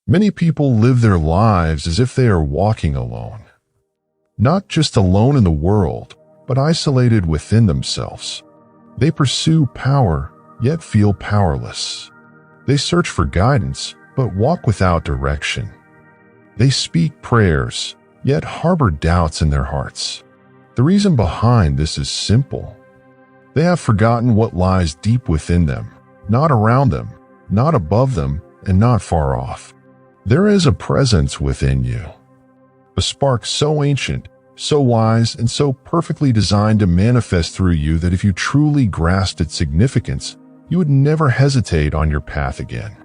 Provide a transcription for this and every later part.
Many people live their lives as if they are walking alone. Not just alone in the world, but isolated within themselves. They pursue power, yet feel powerless. They search for guidance, but walk without direction. They speak prayers, yet harbor doubts in their hearts. The reason behind this is simple. They have forgotten what lies deep within them, not around them, not above them, and not far off. There is a presence within you, a spark so ancient, so wise, and so perfectly designed to manifest through you that if you truly grasped its significance, you would never hesitate on your path again.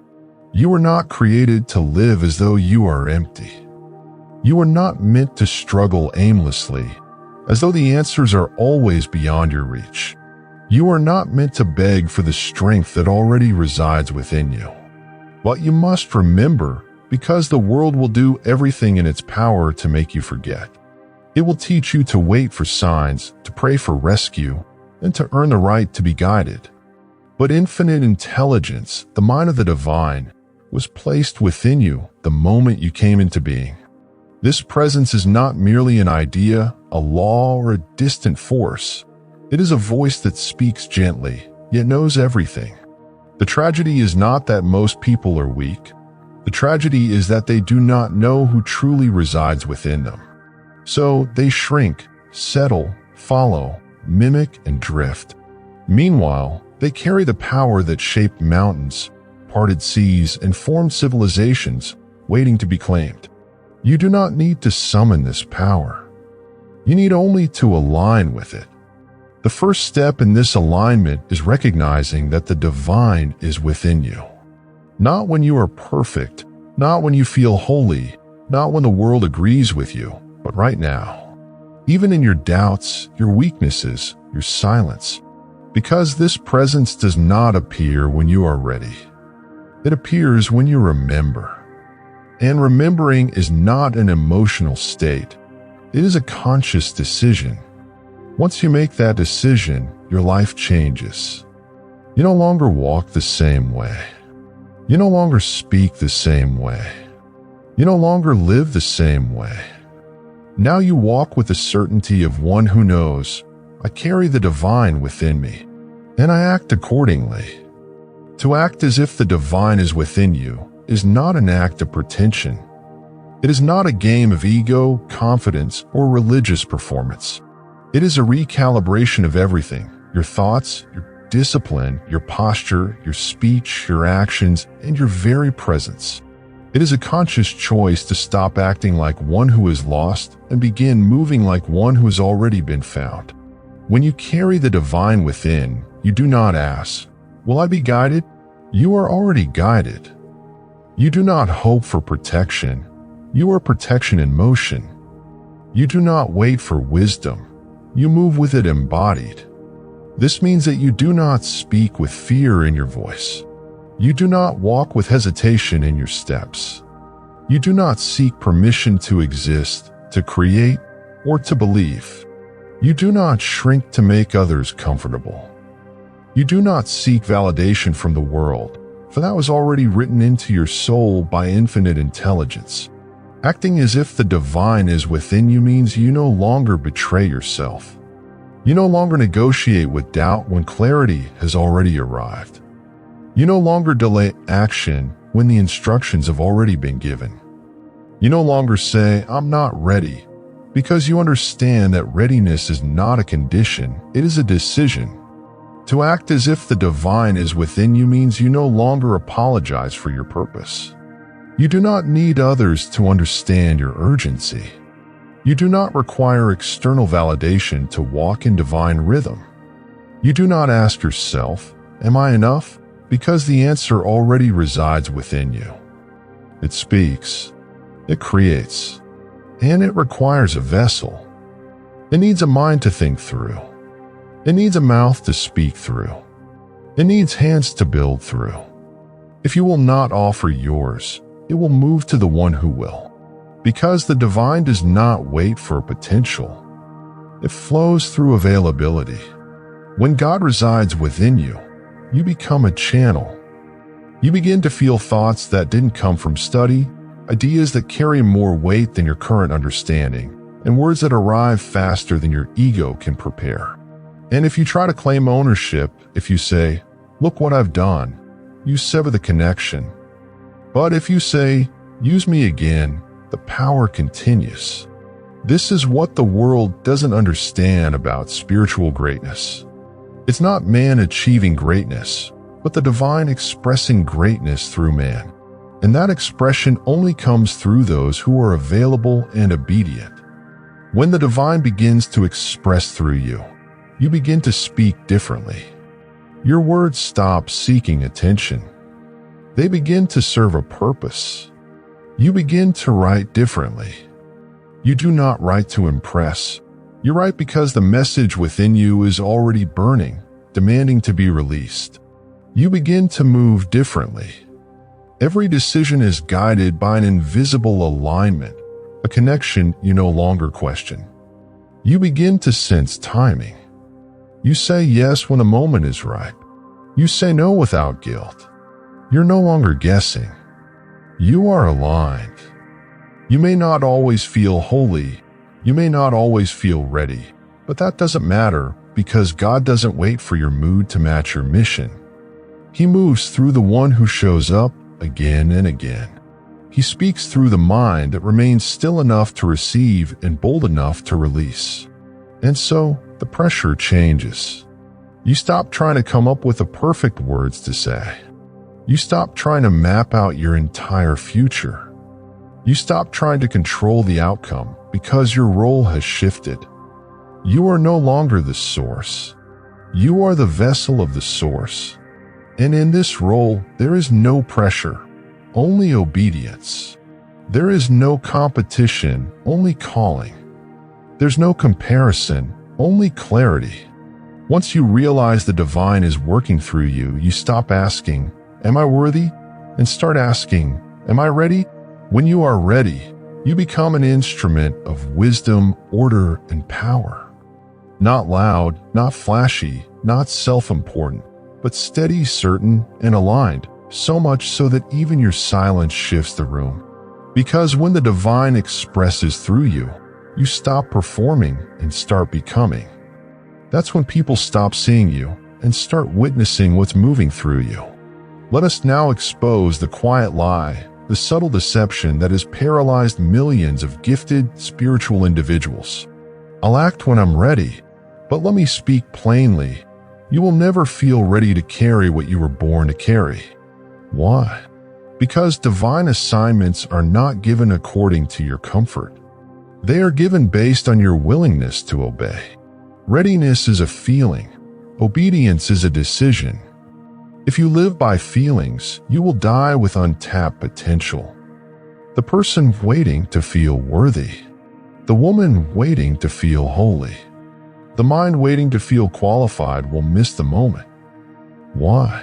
You were not created to live as though you are empty. You are not meant to struggle aimlessly, as though the answers are always beyond your reach. You are not meant to beg for the strength that already resides within you. But you must remember, because the world will do everything in its power to make you forget. It will teach you to wait for signs, to pray for rescue, and to earn the right to be guided. But infinite intelligence, the mind of the divine, was placed within you the moment you came into being. This presence is not merely an idea, a law, or a distant force. It is a voice that speaks gently, yet knows everything. The tragedy is not that most people are weak. The tragedy is that they do not know who truly resides within them. So they shrink, settle, follow, mimic, and drift. Meanwhile, they carry the power that shaped mountains, parted seas, and formed civilizations, waiting to be claimed. You do not need to summon this power. You need only to align with it. The first step in this alignment is recognizing that the divine is within you. Not when you are perfect, not when you feel holy, not when the world agrees with you, but right now. Even in your doubts, your weaknesses, your silence. Because this presence does not appear when you are ready. It appears when you remember. And remembering is not an emotional state. It is a conscious decision. Once you make that decision, your life changes. You no longer walk the same way. You no longer speak the same way. You no longer live the same way. Now you walk with the certainty of one who knows, I carry the divine within me, and I act accordingly. To act as if the divine is within you is not an act of pretension. It is not a game of ego, confidence, or religious performance. It is a recalibration of everything, your thoughts, your discipline, your posture, your speech, your actions, and your very presence. It is a conscious choice to stop acting like one who is lost and begin moving like one who has already been found. When you carry the divine within, you do not ask, will I be guided? You are already guided. You do not hope for protection. You are protection in motion. You do not wait for wisdom. You move with it embodied. This means that you do not speak with fear in your voice. You do not walk with hesitation in your steps. You do not seek permission to exist, to create, or to believe. You do not shrink to make others comfortable. You do not seek validation from the world, for that was already written into your soul by infinite intelligence. Acting as if the divine is within you means you no longer betray yourself. You no longer negotiate with doubt when clarity has already arrived. You no longer delay action when the instructions have already been given. You no longer say, I'm not ready, because you understand that readiness is not a condition, it is a decision. To act as if the divine is within you means you no longer apologize for your purpose. You do not need others to understand your urgency. You do not require external validation to walk in divine rhythm. You do not ask yourself, am I enough? Because the answer already resides within you. It speaks, it creates, and it requires a vessel. It needs a mind to think through. It needs a mouth to speak through. It needs hands to build through. If you will not offer yours, it will move to the one who will. Because the divine does not wait for potential. It flows through availability. When God resides within you, you become a channel. You begin to feel thoughts that didn't come from study, ideas that carry more weight than your current understanding, and words that arrive faster than your ego can prepare. And if you try to claim ownership, if you say, "Look what I've done," you sever the connection. But if you say, "Use me again," the power continues. This is what the world doesn't understand about spiritual greatness. It's not man achieving greatness, but the divine expressing greatness through man. And that expression only comes through those who are available and obedient. When the divine begins to express through you, you begin to speak differently. Your words stop seeking attention. They begin to serve a purpose. You begin to write differently. You do not write to impress. You write because the message within you is already burning, demanding to be released. You begin to move differently. Every decision is guided by an invisible alignment, a connection you no longer question. You begin to sense timing. You say yes when a moment is right. You say no without guilt. You're no longer guessing. You are aligned. You may not always feel holy. You may not always feel ready, but that doesn't matter because God doesn't wait for your mood to match your mission. He moves through the one who shows up again and again. He speaks through the mind that remains still enough to receive and bold enough to release. And so the pressure changes. You stop trying to come up with the perfect words to say. You stop trying to map out your entire future. You stop trying to control the outcome because your role has shifted. You are no longer the source. You are the vessel of the source. And in this role, there is no pressure, only obedience. There is no competition, only calling. There's no comparison, only clarity. Once you realize the divine is working through you, you stop asking, "Am I worthy?" and start asking, "Am I ready?" When you are ready, you become an instrument of wisdom, order, and power. Not loud, not flashy, not self-important, but steady, certain, and aligned, so much so that even your silence shifts the room. Because when the divine expresses through you, you stop performing and start becoming. That's when people stop seeing you and start witnessing what's moving through you. Let us now expose the quiet lie, the subtle deception that has paralyzed millions of gifted spiritual individuals. I'll act when I'm ready, but let me speak plainly. You will never feel ready to carry what you were born to carry. Why? Because divine assignments are not given according to your comfort. They are given based on your willingness to obey. Readiness is a feeling. Obedience is a decision. If you live by feelings, you will die with untapped potential. The person waiting to feel worthy. The woman waiting to feel holy. The mind waiting to feel qualified will miss the moment. Why?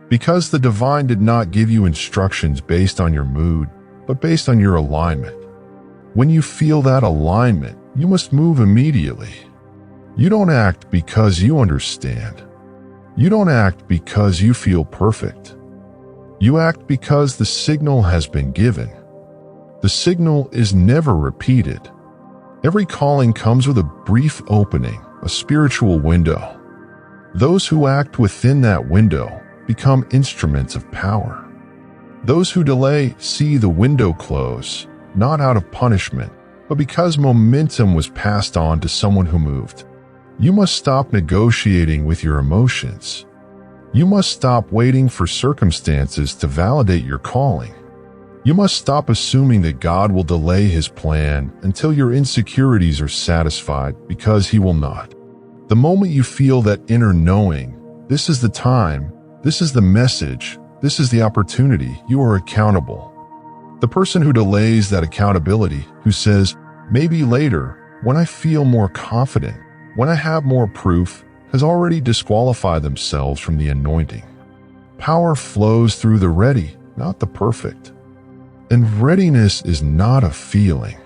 Because the divine did not give you instructions based on your mood, but based on your alignment. When you feel that alignment, you must move immediately. You don't act because you understand. You don't act because you feel perfect. You act because the signal has been given. The signal is never repeated. Every calling comes with a brief opening, a spiritual window. Those who act within that window become instruments of power. Those who delay see the window close, not out of punishment, but because momentum was passed on to someone who moved. You must stop negotiating with your emotions. You must stop waiting for circumstances to validate your calling. You must stop assuming that God will delay His plan until your insecurities are satisfied, because He will not. The moment you feel that inner knowing, this is the time, this is the message, this is the opportunity, you are accountable. The person who delays that accountability, who says, "Maybe later, when I feel more confident, when I have more proof," has already disqualified themselves from the anointing. Power flows through the ready, not the perfect. And readiness is not a feeling.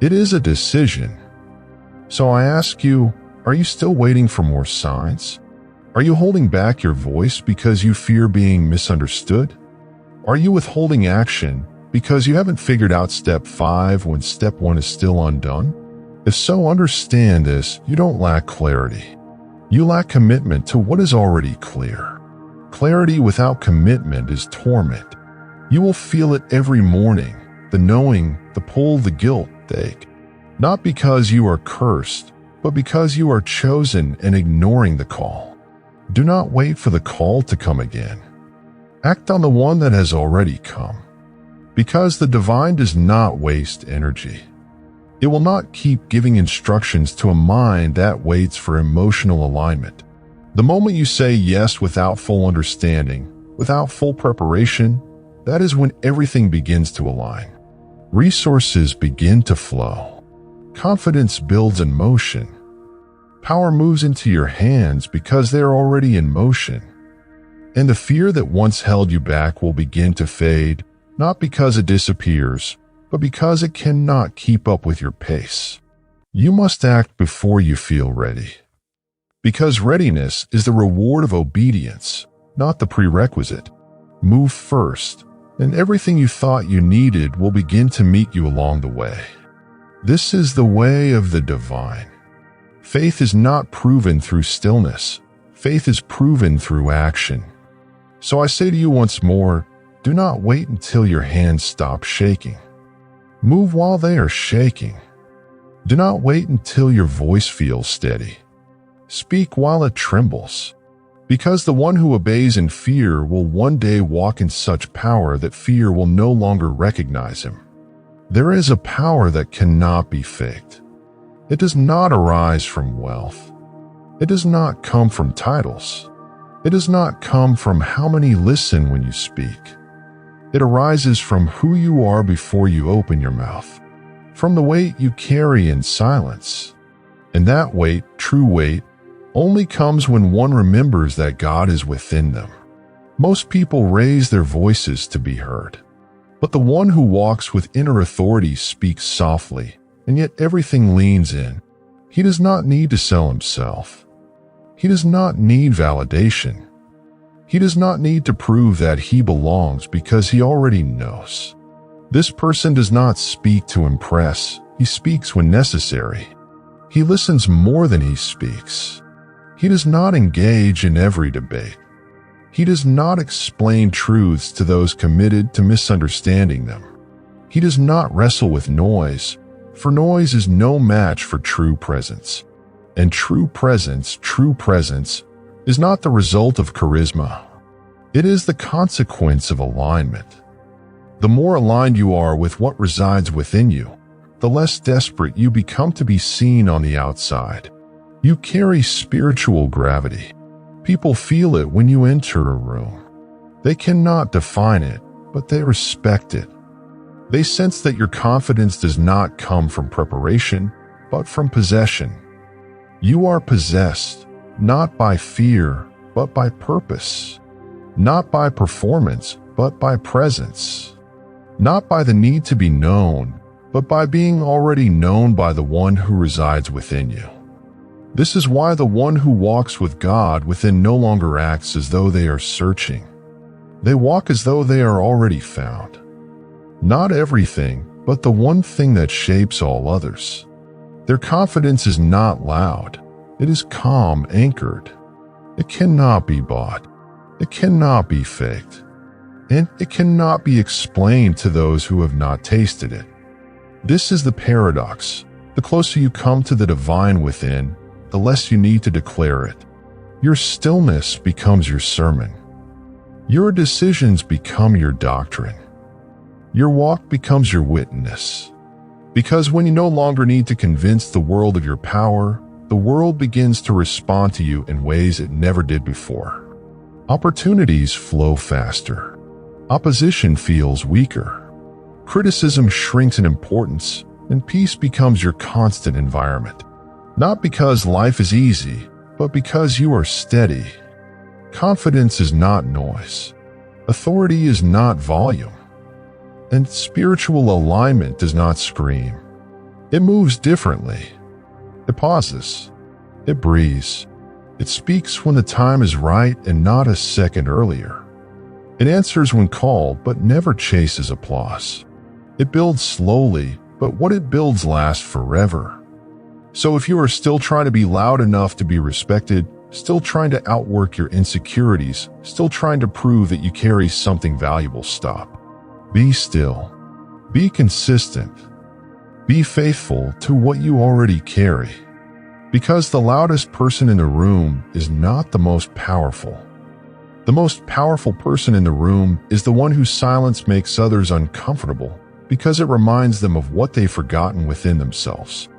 It is a decision. So I ask you, are you still waiting for more signs? Are you holding back your voice because you fear being misunderstood? Are you withholding action because you haven't figured out step 5 when step 1 is still undone? If so, understand this: you don't lack clarity. You lack commitment to what is already clear. Clarity without commitment is torment. You will feel it every morning: the knowing, the pull, the guilt, the ache. Not because you are cursed, but because you are chosen and ignoring the call. Do not wait for the call to come again. Act on the one that has already come. Because the divine does not waste energy. It will not keep giving instructions to a mind that waits for emotional alignment. The moment you say yes without full understanding, without full preparation, that is when everything begins to align. Resources begin to flow. Confidence builds in motion. Power moves into your hands because they are already in motion. And the fear that once held you back will begin to fade, not because it disappears, but because it cannot keep up with your pace. You must act before you feel ready. Because readiness is the reward of obedience, not the prerequisite. Move first, and everything you thought you needed will begin to meet you along the way. This is the way of the divine. Faith is not proven through stillness. Faith is proven through action. So I say to you once more, do not wait until your hands stop shaking. Move while they are shaking. Do not wait until your voice feels steady. Speak while it trembles. Because the one who obeys in fear will one day walk in such power that fear will no longer recognize him. There is a power that cannot be faked. It does not arise from wealth. It does not come from titles. It does not come from how many listen when you speak. It arises from who you are before you open your mouth, from the weight you carry in silence. And that weight, true weight, only comes when one remembers that God is within them. Most people raise their voices to be heard, but the one who walks with inner authority speaks softly, and yet everything leans in. He does not need to sell himself. He does not need validation. He does not need to prove that he belongs because he already knows. This person does not speak to impress. He speaks when necessary. He listens more than he speaks. He does not engage in every debate. He does not explain truths to those committed to misunderstanding them. He does not wrestle with noise, for noise is no match for true presence. And true presence, is not the result of charisma. It is the consequence of alignment. The more aligned you are with what resides within you, the less desperate you become to be seen on the outside. You carry spiritual gravity. People feel it when you enter a room. They cannot define it, but they respect it. They sense that your confidence does not come from preparation, but from possession. You are possessed, not by fear, but by purpose. Not by performance, but by presence. Not by the need to be known, but by being already known by the one who resides within you. This is why the one who walks with God within no longer acts as though they are searching. They walk as though they are already found. Not everything, but the one thing that shapes all others. Their confidence is not loud. It is calm, anchored. It cannot be bought. It cannot be faked. And it cannot be explained to those who have not tasted it. This is the paradox. The closer you come to the divine within, the less you need to declare it. Your stillness becomes your sermon. Your decisions become your doctrine. Your walk becomes your witness. Because when you no longer need to convince the world of your power, the world begins to respond to you in ways it never did before. Opportunities flow faster. Opposition feels weaker. Criticism shrinks in importance, and peace becomes your constant environment. Not because life is easy, but because you are steady. Confidence is not noise. Authority is not volume. And spiritual alignment does not scream. It moves differently. It pauses. It breathes. It speaks when the time is right and not a second earlier. It answers when called, but never chases applause. It builds slowly, but what it builds lasts forever. So if you are still trying to be loud enough to be respected, still trying to outwork your insecurities, still trying to prove that you carry something valuable, stop. Be still. Be consistent. Be faithful to what you already carry. Because the loudest person in the room is not the most powerful. The most powerful person in the room is the one whose silence makes others uncomfortable because it reminds them of what they've forgotten within themselves.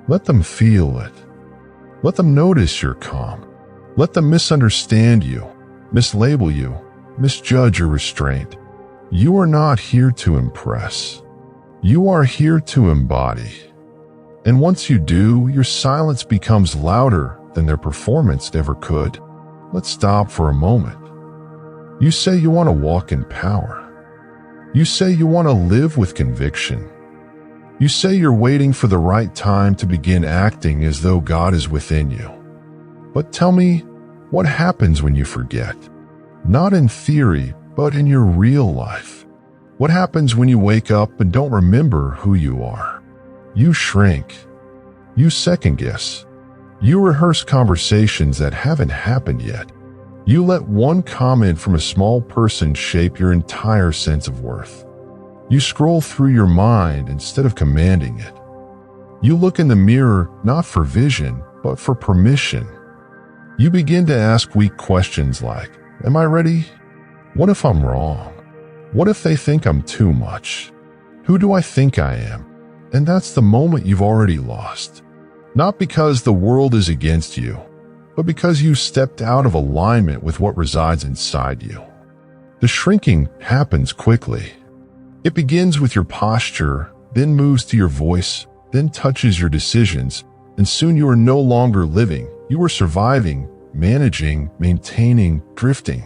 Let them feel it. Let them notice your calm. Let them misunderstand you, mislabel you, misjudge your restraint. You are not here to impress. You are here to embody. And once you do, your silence becomes louder than their performance ever could. Let's stop for a moment. You say you want to walk in power. You say you want to live with conviction. You say you're waiting for the right time to begin acting as though God is within you. But tell me, what happens when you forget? Not in theory, but in your real life. What happens when you wake up and don't remember who you are? You shrink. You second-guess. You rehearse conversations that haven't happened yet. You let one comment from a small person shape your entire sense of worth. You scroll through your mind instead of commanding it. You look in the mirror not for vision, but for permission. You begin to ask weak questions like, am I ready? What if I'm wrong? What if they think I'm too much? Who do I think I am? And that's the moment you've already lost. Not because the world is against you, but because you stepped out of alignment with what resides inside you. The shrinking happens quickly. It begins with your posture, then moves to your voice, then touches your decisions, and soon you are no longer living. You are surviving, managing, maintaining, drifting.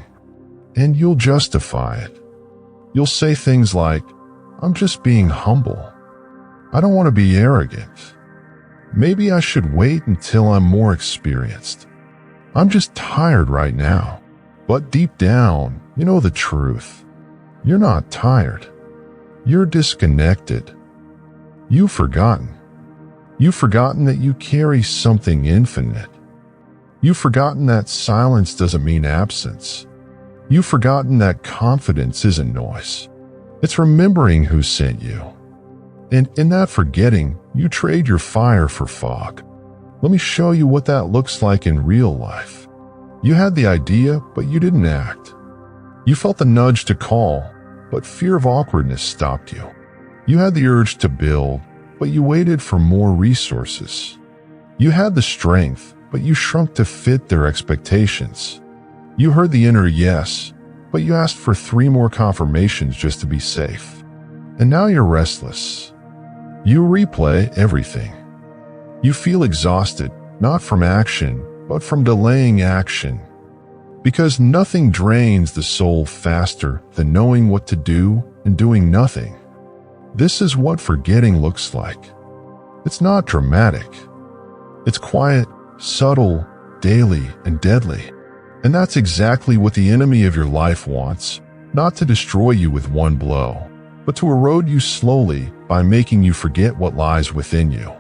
And you'll justify it. You'll say things like, I'm just being humble. I don't want to be arrogant. Maybe I should wait until I'm more experienced. I'm just tired right now. But deep down, you know the truth. You're not tired. You're disconnected. You've forgotten. You've forgotten that you carry something infinite. You've forgotten that silence doesn't mean absence. You've forgotten that confidence isn't noise. It's remembering who sent you. And in that forgetting, you trade your fire for fog. Let me show you what that looks like in real life. You had the idea, but you didn't act. You felt the nudge to call, but fear of awkwardness stopped you. You had the urge to build, but you waited for more resources. You had the strength, but you shrunk to fit their expectations. You heard the inner yes, but you asked for 3 more confirmations just to be safe. And now you're restless. You replay everything. You feel exhausted, not from action, but from delaying action. Because nothing drains the soul faster than knowing what to do and doing nothing. This is what forgetting looks like. It's not dramatic. It's quiet, subtle, daily, and deadly. And that's exactly what the enemy of your life wants, not to destroy you with one blow, but to erode you slowly by making you forget what lies within you.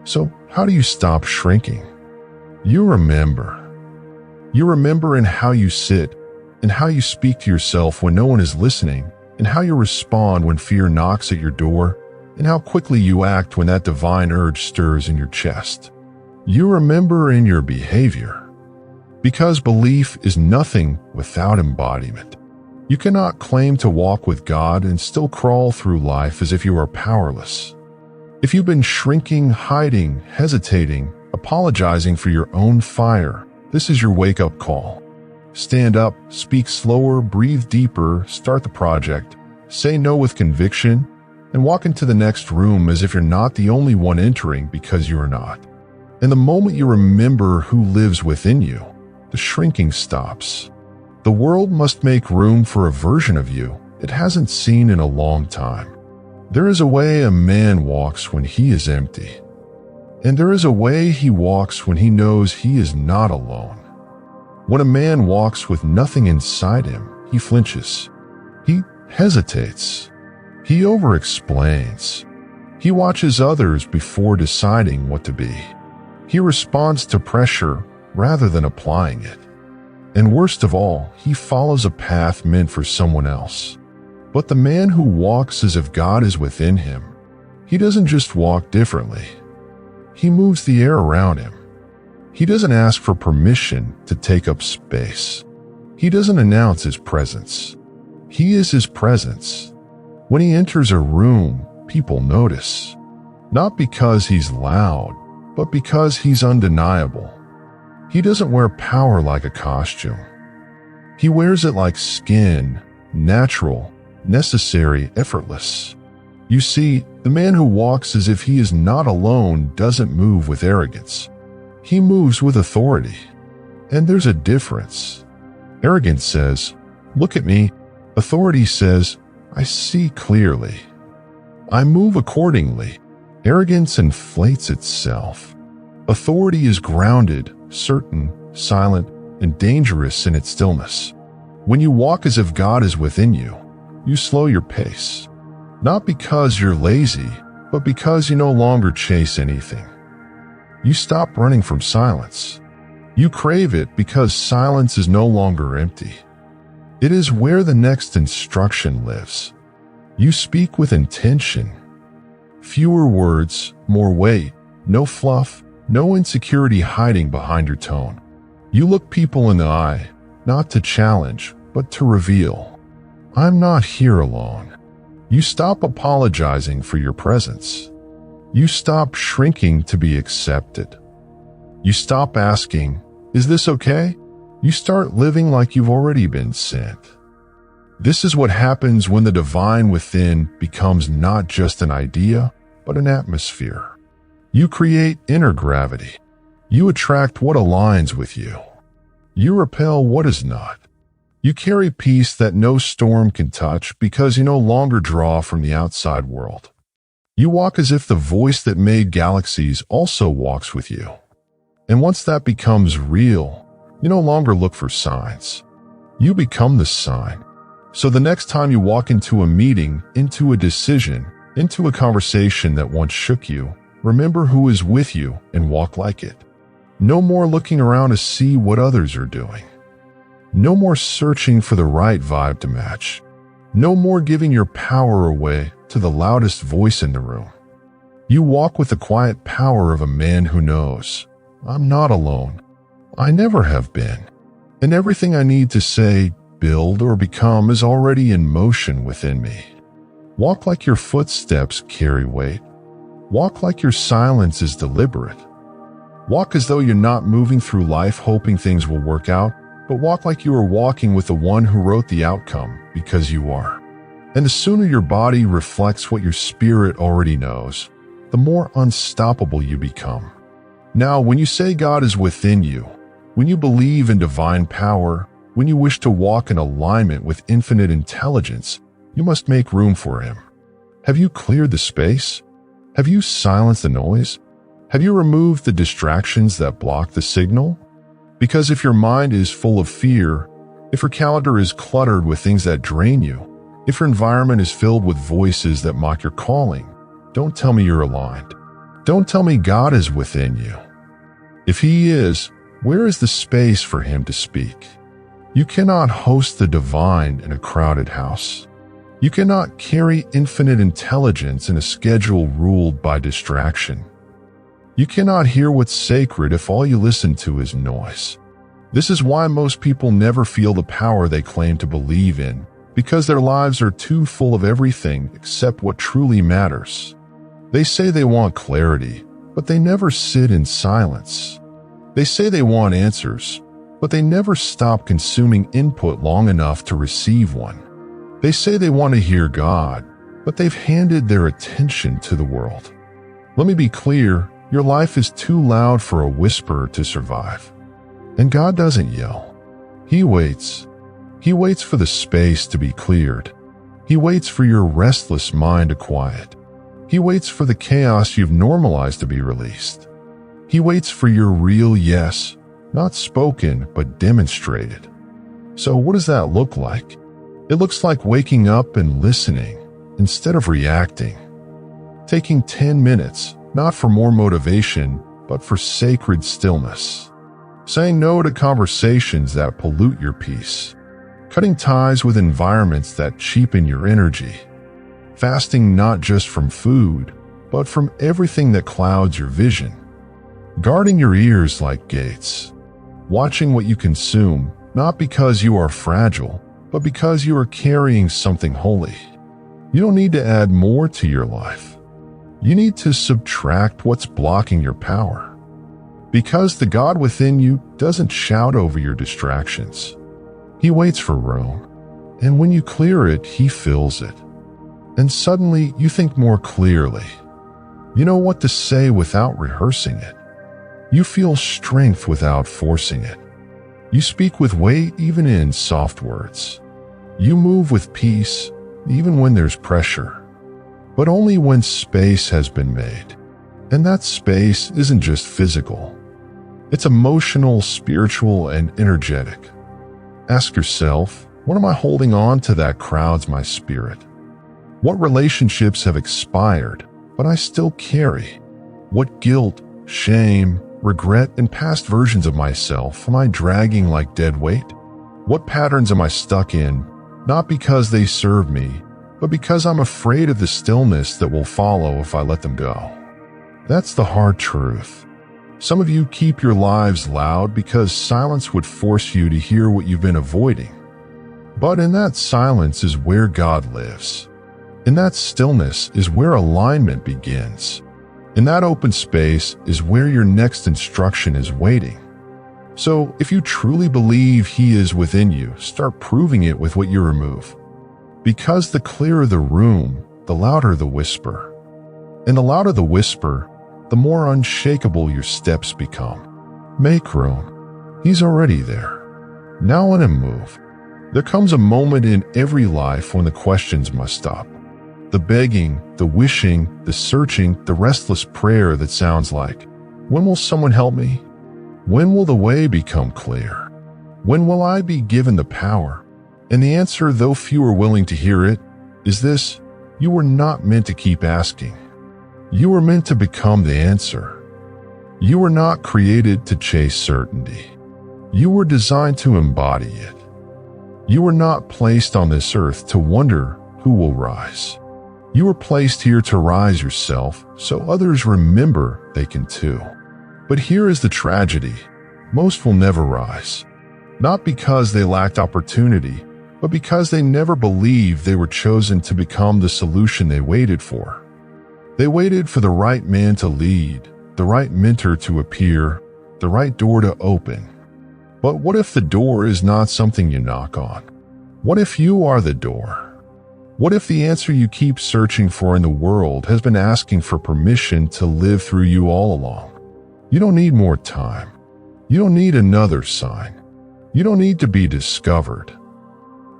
So how do you stop shrinking? You remember. You remember in how you sit, and how you speak to yourself when no one is listening, and how you respond when fear knocks at your door, and how quickly you act when that divine urge stirs in your chest. You remember in your behavior. Because belief is nothing without embodiment. You cannot claim to walk with God and still crawl through life as if you are powerless. If you've been shrinking, hiding, hesitating, apologizing for your own fire, this is your wake-up call. Stand up, speak slower, breathe deeper, start the project, say no with conviction, and walk into the next room as if you're not the only one entering because you are not. And the moment you remember who lives within you, the shrinking stops. The world must make room for a version of you it hasn't seen in a long time. There is a way a man walks when he is empty. And there is a way he walks when he knows he is not alone. When a man walks with nothing inside him, he flinches. He hesitates. He over-explains. He watches others before deciding what to be. He responds to pressure rather than applying it. And worst of all, he follows a path meant for someone else. But the man who walks as if God is within him, he doesn't just walk differently. He moves the air around him. He doesn't ask for permission to take up space. He doesn't announce his presence. He is his presence. When he enters a room, people notice. Not because he's loud, but because he's undeniable. He doesn't wear power like a costume. He wears it like skin, natural, necessary, effortless. You see, the man who walks as if he is not alone doesn't move with arrogance. He moves with authority. And there's a difference. Arrogance says, "Look at me." Authority says, "I see clearly. I move accordingly." Arrogance inflates itself. Authority is grounded, certain, silent, and dangerous in its stillness. When you walk as if God is within you, you slow your pace. Not because you're lazy, but because you no longer chase anything. You stop running from silence. You crave it because silence is no longer empty. It is where the next instruction lives. You speak with intention. Fewer words, more weight, no fluff, no insecurity hiding behind your tone. You look people in the eye, not to challenge, but to reveal. I'm not here alone. You stop apologizing for your presence. You stop shrinking to be accepted. You stop asking, "Is this okay?" You start living like you've already been sent. This is what happens when the divine within becomes not just an idea, but an atmosphere. You create inner gravity. You attract what aligns with you. You repel what is not. You carry peace that no storm can touch because you no longer draw from the outside world. You walk as if the voice that made galaxies also walks with you. And once that becomes real, you no longer look for signs. You become the sign. So the next time you walk into a meeting, into a decision, into a conversation that once shook you, remember who is with you and walk like it. No more looking around to see what others are doing. No more searching for the right vibe to match. No more giving your power away to the loudest voice in the room. You walk with the quiet power of a man who knows, I'm not alone. I never have been. And everything I need to say, build, or become is already in motion within me. Walk like your footsteps carry weight. Walk like your silence is deliberate. Walk as though you're not moving through life hoping things will work out, but walk like you are walking with the one who wrote the outcome, because you are. And the sooner your body reflects what your spirit already knows, the more unstoppable you become. Now, when you say God is within you, when you believe in divine power, when you wish to walk in alignment with infinite intelligence, you must make room for Him. Have you cleared the space? Have you silenced the noise? Have you removed the distractions that block the signal? Because if your mind is full of fear, if your calendar is cluttered with things that drain you, if your environment is filled with voices that mock your calling, don't tell me you're aligned. Don't tell me God is within you. If He is, where is the space for Him to speak? You cannot host the divine in a crowded house. You cannot carry infinite intelligence in a schedule ruled by distraction. You cannot hear what's sacred if all you listen to is noise. This is why most people never feel the power they claim to believe in, because their lives are too full of everything except what truly matters. They say they want clarity, but they never sit in silence. They say they want answers, but they never stop consuming input long enough to receive one. They say they want to hear God, but they've handed their attention to the world. Let me be clear, your life is too loud for a whisper to survive. And God doesn't yell. He waits. He waits for the space to be cleared. He waits for your restless mind to quiet. He waits for the chaos you've normalized to be released. He waits for your real yes, not spoken but demonstrated. So what does that look like? It looks like waking up and listening instead of reacting. Taking 10 minutes, not for more motivation, but for sacred stillness. Saying no to conversations that pollute your peace. Cutting ties with environments that cheapen your energy. Fasting not just from food, but from everything that clouds your vision. Guarding your ears like gates. Watching what you consume, not because you are fragile, but because you are carrying something holy. You don't need to add more to your life. You need to subtract what's blocking your power. Because the God within you doesn't shout over your distractions. He waits for room, and when you clear it, he fills it. And suddenly you think more clearly. You know what to say without rehearsing it. You feel strength without forcing it. You speak with weight even in soft words. You move with peace even when there's pressure, but only when space has been made. And that space isn't just physical. It's emotional, spiritual, and energetic. Ask yourself, what am I holding on to that crowds my spirit? What relationships have expired, but I still carry? What guilt, shame, regret, and past versions of myself am I dragging like dead weight? What patterns am I stuck in, not because they serve me, but because I'm afraid of the stillness that will follow if I let them go? That's the hard truth. Some of you keep your lives loud because silence would force you to hear what you've been avoiding. But in that silence is where God lives. In that stillness is where alignment begins. In that open space is where your next instruction is waiting. So if you truly believe he is within you, start proving it with what you remove. Because the clearer the room, the louder the whisper. And the louder the whisper, the more unshakable your steps become. Make room. He's already there. Now let him move. There comes a moment in every life when the questions must stop. The begging, the wishing, the searching, the restless prayer that sounds like, when will someone help me? When will the way become clear? When will I be given the power? And the answer, though few are willing to hear it, is this: you were not meant to keep asking. You were meant to become the answer. You were not created to chase certainty. You were designed to embody it. You were not placed on this earth to wonder who will rise. You were placed here to rise yourself so others remember they can too. But here is the tragedy. Most will never rise. Not because they lacked opportunity, but because they never believed they were chosen to become the solution they waited for. They waited for the right man to lead, the right mentor to appear, the right door to open. But what if the door is not something you knock on? What if you are the door? What if the answer you keep searching for in the world has been asking for permission to live through you all along? You don't need more time. You don't need another sign. You don't need to be discovered.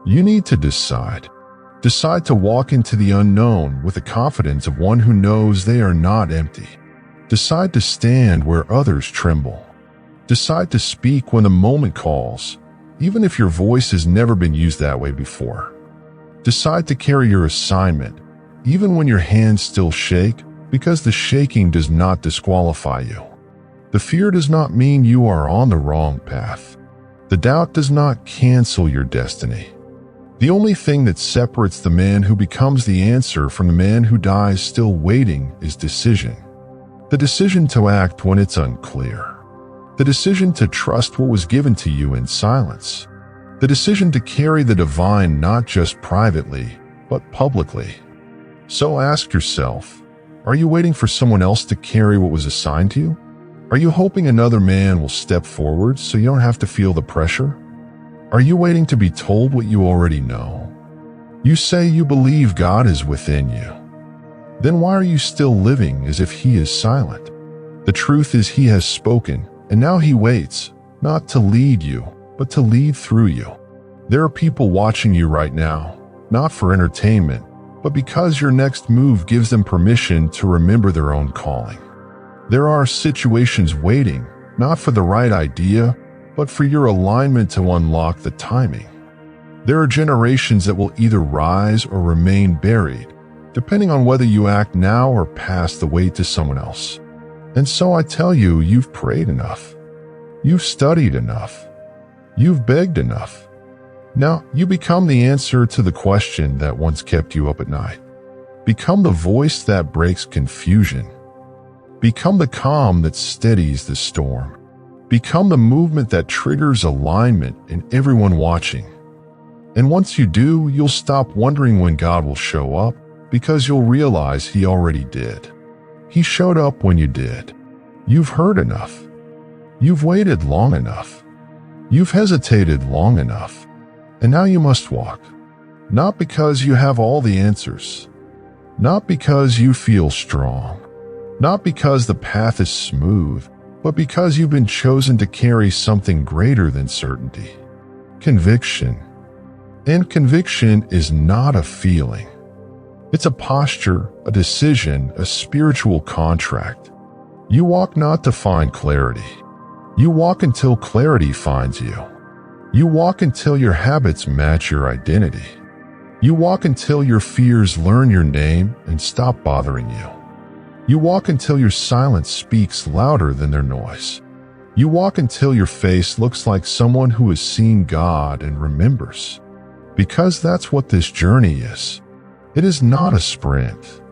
You need to decide. Decide to walk into the unknown with the confidence of one who knows they are not empty. Decide to stand where others tremble. Decide to speak when the moment calls, even if your voice has never been used that way before. Decide to carry your assignment, even when your hands still shake, because the shaking does not disqualify you. The fear does not mean you are on the wrong path. The doubt does not cancel your destiny. The only thing that separates the man who becomes the answer from the man who dies still waiting is decision. The decision to act when it's unclear. The decision to trust what was given to you in silence. The decision to carry the divine not just privately, but publicly. So ask yourself, are you waiting for someone else to carry what was assigned to you? Are you hoping another man will step forward so you don't have to feel the pressure? Are you waiting to be told what you already know? You say you believe God is within you. Then why are you still living as if he is silent? The truth is he has spoken, and now he waits, not to lead you, but to lead through you. There are people watching you right now, not for entertainment, but because your next move gives them permission to remember their own calling. There are situations waiting, not for the right idea, but for your alignment to unlock the timing. There are generations that will either rise or remain buried, depending on whether you act now or pass the weight to someone else. And so I tell you, you've prayed enough. You've studied enough. You've begged enough. Now, you become the answer to the question that once kept you up at night. Become the voice that breaks confusion. Become the calm that steadies the storm. Become the movement that triggers alignment in everyone watching. And once you do, you'll stop wondering when God will show up, because you'll realize He already did. He showed up when you did. You've heard enough. You've waited long enough. You've hesitated long enough. And now you must walk. Not because you have all the answers. Not because you feel strong. Not because the path is smooth, but because you've been chosen to carry something greater than certainty. Conviction. And conviction is not a feeling. It's a posture, a decision, a spiritual contract. You walk not to find clarity. You walk until clarity finds you. You walk until your habits match your identity. You walk until your fears learn your name and stop bothering you. You walk until your silence speaks louder than their noise. You walk until your face looks like someone who has seen God and remembers. Because that's what this journey is. It is not a sprint.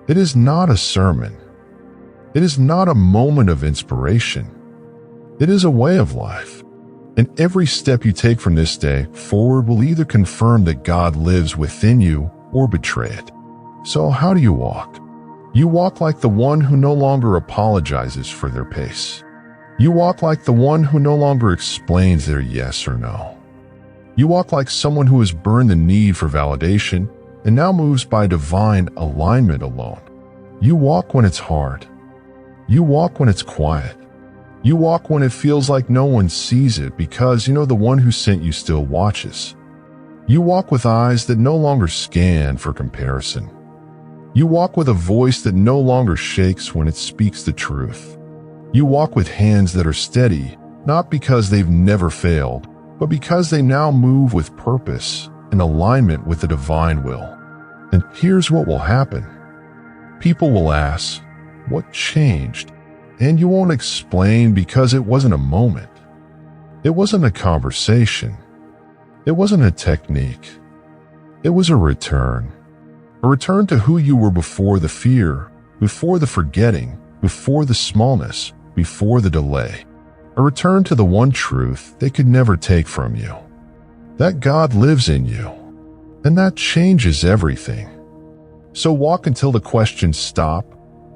It is not a sermon. It is not a moment of inspiration. It is a way of life. And every step you take from this day forward will either confirm that God lives within you or betray it. So how do you walk? You walk like the one who no longer apologizes for their pace. You walk like the one who no longer explains their yes or no. You walk like someone who has burned the need for validation and now moves by divine alignment alone. You walk when it's hard. You walk when it's quiet. You walk when it feels like no one sees it because you know the one who sent you still watches. You walk with eyes that no longer scan for comparison. You walk with a voice that no longer shakes when it speaks the truth. You walk with hands that are steady, not because they've never failed, but because they now move with purpose in alignment with the divine will. And here's what will happen. People will ask, what changed? And you won't explain because it wasn't a moment. It wasn't a conversation. It wasn't a technique. It was a return. A return to who you were before the fear, before the forgetting, before the smallness, before the delay. A return to the one truth they could never take from you. That God lives in you. And that changes everything. So walk until the questions stop,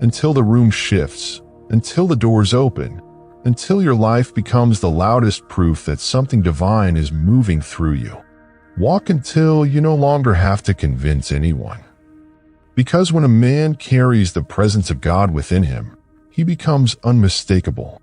until the room shifts, until the doors open, until your life becomes the loudest proof that something divine is moving through you. Walk until you no longer have to convince anyone. Because when a man carries the presence of God within him, he becomes unmistakable.